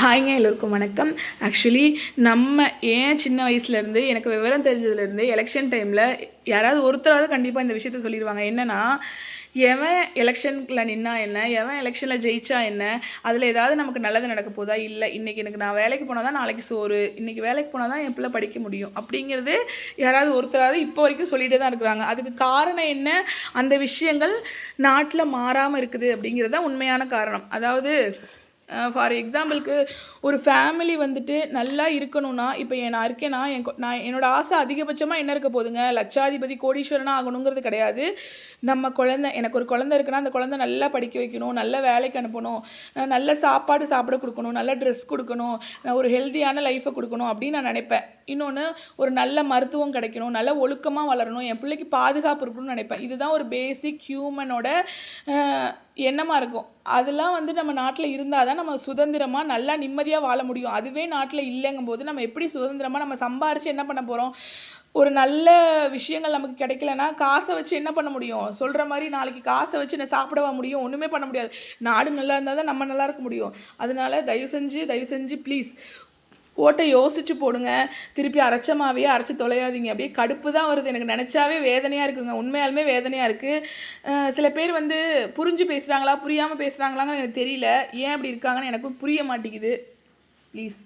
ஹாய்ங்க, எல்லோருக்கும் வணக்கம். ஆக்சுவலி நம்ம ஏன் சின்ன வயசுலேருந்து எனக்கு விவரம் தெரிஞ்சதுலேருந்து எலெக்ஷன் டைமில் யாராவது ஒருத்தராவது கண்டிப்பாக இந்த விஷயத்த சொல்லிடுவாங்க. என்னென்னா, எவன் எலெக்ஷனில் நின்னா என்ன, எவன் எலெக்ஷனில் ஜெயிச்சா என்ன, அதில் ஏதாவது நமக்கு நல்லது நடக்க போதா, இல்லை இன்றைக்கி எனக்கு நான் வேலைக்கு போனால் தான் நாளைக்கு சோறு, இன்றைக்கி வேலைக்கு போனால் தான் என் பிள்ளை படிக்க முடியும் அப்படிங்கிறது யாராவது ஒருத்தராவது இப்போ வரைக்கும் சொல்லிகிட்டே தான் இருக்கிறாங்க. அதுக்கு காரணம் என்ன, அந்த விஷயங்கள் நாட்டில் மாறாமல் இருக்குது அப்படிங்கிறது தான் உண்மையான காரணம். அதாவது ஃபார் எக்ஸாம்பிளுக்கு ஒரு ஃபேமிலி வந்துட்டு நல்லா இருக்கணும்னா, இப்போ நான் இருக்கேன்னா நான் என்னோடய ஆசை அதிகபட்சமாக என்ன இருக்க போகுதுங்க, லட்சாதிபதி கோடீஸ்வரனாக ஆகணுங்கிறது கிடையாது. நம்ம எனக்கு ஒரு குழந்தை இருக்குன்னா அந்த குழந்தை நல்லா படிக்க வைக்கணும், நல்ல வேலைக்கு அனுப்பணும், நல்ல சாப்பாடு சாப்பிட கொடுக்கணும், நல்ல ட்ரெஸ் கொடுக்கணும், ஒரு ஹெல்த்தியான லைஃப்பை கொடுக்கணும் அப்படின்னு நான் நினைப்பேன். இன்னொன்று, ஒரு நல்ல மருத்துவம் கிடைக்கணும், நல்ல ஒழுக்கமாக வளரணும், என் பிள்ளைக்கு பாதுகாப்பு இருக்கணும்னு நினைப்பேன். இதுதான் ஒரு பேசிக் ஹியூமனோட எண்ணமாக இருக்கும். அதெல்லாம் நம்ம நாட்டில் இருந்தால் தான் நம்ம சுதந்திரமாக நல்லா நிம்மதியாக வாழ முடியும். அதுவே நாட்டில் இல்லைங்கும் போது நம்ம எப்படி சுதந்திரமாக நம்ம சம்பாரித்து என்ன பண்ண போகிறோம்? ஒரு நல்ல விஷயங்கள் நமக்கு கிடைக்கலன்னா காசை வச்சு என்ன பண்ண முடியும்? சொல்கிற மாதிரி நாளைக்கு காசை வச்சு நான் சாப்பிடவா முடியும்? ஒன்றுமே பண்ண முடியாது. நாடு நல்லா இருந்தால் தான் நம்ம நல்லா இருக்க முடியும். அதனால தயவு செஞ்சு ப்ளீஸ் ஓட்டை யோசிச்சு போடுங்க. திருப்பி அரைச்சமாவே அரைச்சி தொலையாதீங்க. அப்படியே கடுப்பு தான் வருது. எனக்கு நினச்சாவே வேதனையாக இருக்குங்க. உண்மையாலுமே வேதனையாக இருக்குது. சில பேர் புரிஞ்சு பேசுகிறாங்களா புரியாமல் பேசுகிறாங்களான்னு எனக்கு தெரியல. ஏன் அப்படி இருக்காங்கன்னு எனக்கும் புரிய மாட்டேங்குது. ப்ளீஸ்